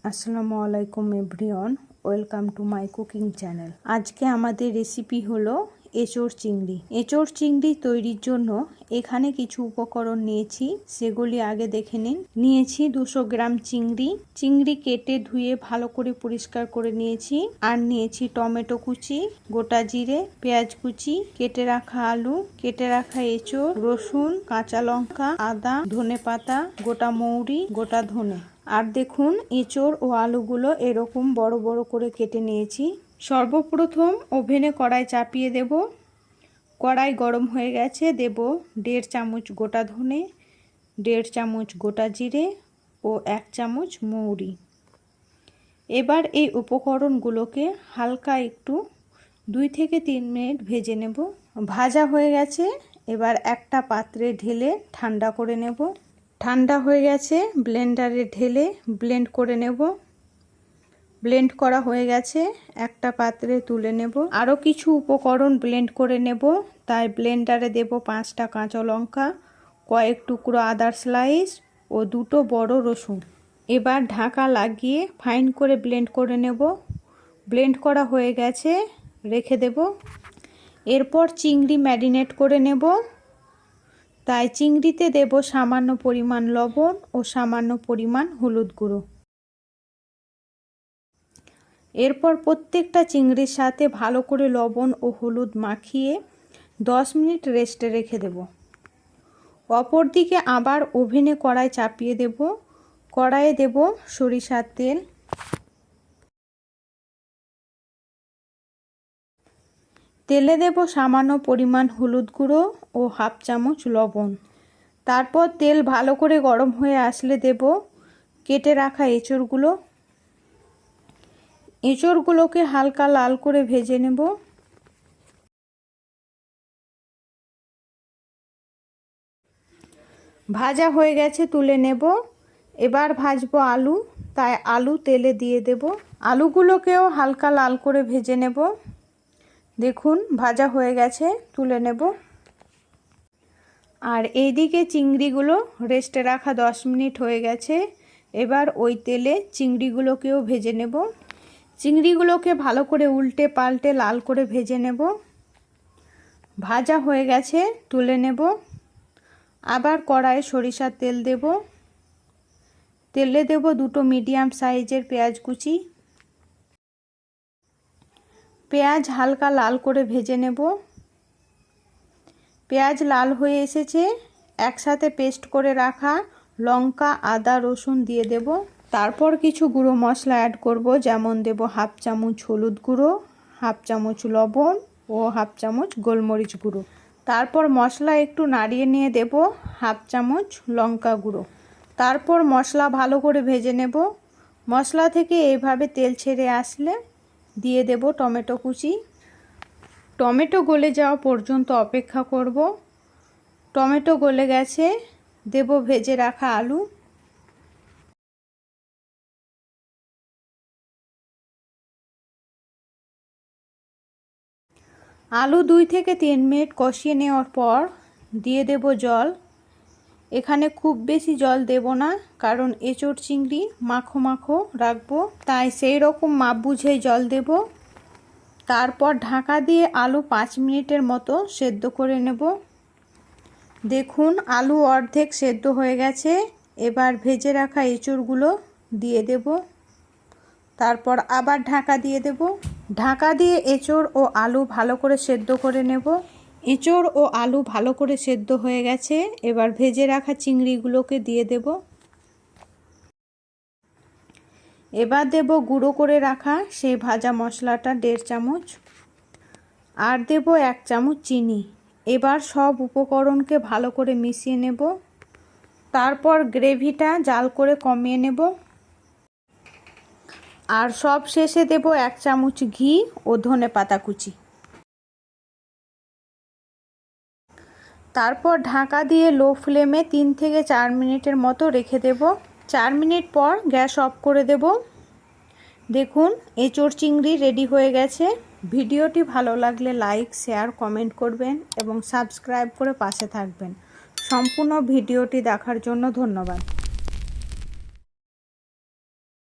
আসসালামু আলাইকুম everyone, welcome to my cooking channel. আজকে আমাদের রেসিপি হলো এঁচোড় চিংড়ি। এঁচোড় চিংড়ি তৈরির জন্য এখানে কিছু উপকরণ নিয়েছি, সেগুলি আগে দেখে নিন। নিয়েছি 200 গ্রাম চিংড়ি। চিংড়ি কেটে ধুয়ে ভালো করে পরিষ্কার করে নিয়েছি। আর নিয়েছি টমেটো কুচি, গোটা জিরে, পেঁয়াজ কুচি, কেটে রাখা আলু, কেটে রাখা এঁচোড়, রসুন, কাঁচা লঙ্কা, আদা, ধনেপাতা, গোটা মৌরি, গোটা ধনে। আর দেখুন এঁচোড় ও আলুগুলো এরকম বড় বড় করে কেটে নিয়েছি। সর্বপ্রথম ওভেনে কড়াই চাপিয়ে দেব। কড়াই গরম হয়ে গেছে, দেব 1.5 চামচ গোটা ধনে, 1.5 চামচ গোটা জিরে ও 1 চামচ মৌরি। এবার এই উপকরণগুলোকে হালকা একটু 2 থেকে 3 মিনিট ভেজে নেব। ভাজা হয়ে গেছে, এবার একটা পাত্রে ঢেলে ঠান্ডা করে নেব। ঠান্ডা হয়ে গেছে, ব্লেন্ডারে ঢেলে ব্লেন্ড করে নেব। ব্লেন্ড করা হয়ে গেছে, একটা পাত্রে তুলে নেব। আরও কিছু উপকরণ ব্লেন্ড করে নেব, তাই ব্লেন্ডারে দেব 5টা কাঁচা লঙ্কা, কয়েক টুকরো আদার স্লাইস ও 2টো বড় রসুন। এবার ঢাকা লাগিয়ে ফাইন করে ব্লেন্ড করে নেব। ব্লেন্ড করা হয়ে গেছে, রেখে দেব। এরপর চিংড়ি ম্যারিনেট করে নেব, তাই চিংড়িতে দেব সামান্য পরিমাণ লবণ ও সামান্য পরিমাণ হলুদ গুঁড়ো। এরপর প্রত্যেকটা চিংড়ির সাথে ভালো করে লবণ ও হলুদ মাখিয়ে 10 মিনিট রেস্টে রেখে দেব। অপরদিকে আবার ওভেনে কড়াই চাপিয়ে দেব। কড়াইয়ে দেব সরিষার তেল। তেলে দেব সামান্য পরিমাণ হলুদ গুঁড়ো ও 1/2 চামচ লবণ। তারপর তেল ভালো করে গরম হয়ে আসলে দেব কেটে রাখা এঁচোড়গুলো। এঁচোড়গুলোকে হালকা লাল করে ভেজে নেব। ভাজা হয়ে গেছে, তুলে নেব। এবার ভাজবো আলু, তাই আলু তেলে দিয়ে দেব। আলুগুলোকেও হালকা লাল করে ভেজে নেব। দেখুন ভাজা হয়ে গেছে, তুলে নেব। আর এইদিকে চিংড়িগুলো রেস্টে রাখা 10 মিনিট হয়ে গেছে। এবার ওই তেলে চিংড়িগুলোকেও ভেজে নেব। চিংড়িগুলোকে ভালো করে উল্টে পাল্টে লাল করে ভেজে নেব। ভাজা হয়ে গেছে, তুলে নেব। আবার কড়াইয়ে সরিষার তেল দেব। তেলে দেব 2টো মিডিয়াম সাইজের পেঁয়াজ কুচি। পেঁয়াজ হালকা লাল করে ভেজে নেব। পেঁয়াজ লাল হয়ে এসেছে, একসাথে পেস্ট করে রাখা লঙ্কা, আদা, রসুন দিয়ে দেব। তারপর কিছু গুঁড়ো মশলা অ্যাড করব, যেমন দেব 1/2 চামচ হলুদ গুঁড়ো, 1/2 চামচ লবণ ও 1/2 চামচ গোলমরিচ গুঁড়ো। তারপর মশলা একটু নাড়িয়ে নিয়ে দেব 1/2 চামচ লঙ্কা গুঁড়ো। তারপর মশলা ভালো করে ভেজে নেব। মশলা থেকে এইভাবে তেল ছেড়ে আসলে দিয়ে দেব টমেটো কুচি। টমেটো গলে যাওয়া পর্যন্ত অপেক্ষা করব। টমেটো গলে গেছে, দেব ভেজে রাখা আলু। আলু 2 থেকে 3 মিনিট কষিয়ে নেওয়ার পর দিয়ে দেব জল। এখানে খুব বেশি জল দেব না, কারণ এঁচোড় চিংড়ি মাখো মাখো রাখবো, তাই সেই রকম মাপ বুঝেই জল দেব। তারপর ঢাকা দিয়ে আলু 5 মিনিটের মতো সেদ্ধ করে নেব। দেখুন আলু অর্ধেক সেদ্ধ হয়ে গেছে। এবার ভেজে রাখা এঁচোড়গুলো দিয়ে দেব। তারপর আবার ঢাকা দিয়ে দেব। ঢাকা দিয়ে এঁচোড় ও আলু ভালো করে সেদ্ধ করে নেব। এঁচোড় ও আলু ভালো করে সেদ্ধ হয়ে গেছে। এবার ভেজে রাখা চিংড়িগুলোকে দিয়ে দেব। এবার দেব গুঁড়ো করে রাখা সেই ভাজা মশলাটা 1.5 চামচ, আর দেব 1 চামচ চিনি। এবার সব উপকরণকে ভালো করে মিশিয়ে নেব। তারপর গ্রেভিটা জাল করে কমিয়ে নেব। আর সব শেষে দেব 1 চামচ ঘি ও ধনেপাতা কুচি। তারপর ঢাকা দিয়ে লো ফ্লেমে 3 থেকে 4 মিনিটের মতো রেখে দেব। 4 মিনিট পর গ্যাস অফ করে দেব। দেখুন এঁচোড় চিংড়ি রেডি হয়ে গেছে। ভিডিওটি ভালো লাগলে লাইক, শেয়ার, কমেন্ট করবেন এবং সাবস্ক্রাইব করে পাশে থাকবেন। সম্পূর্ণ ভিডিওটি দেখার জন্য ধন্যবাদ।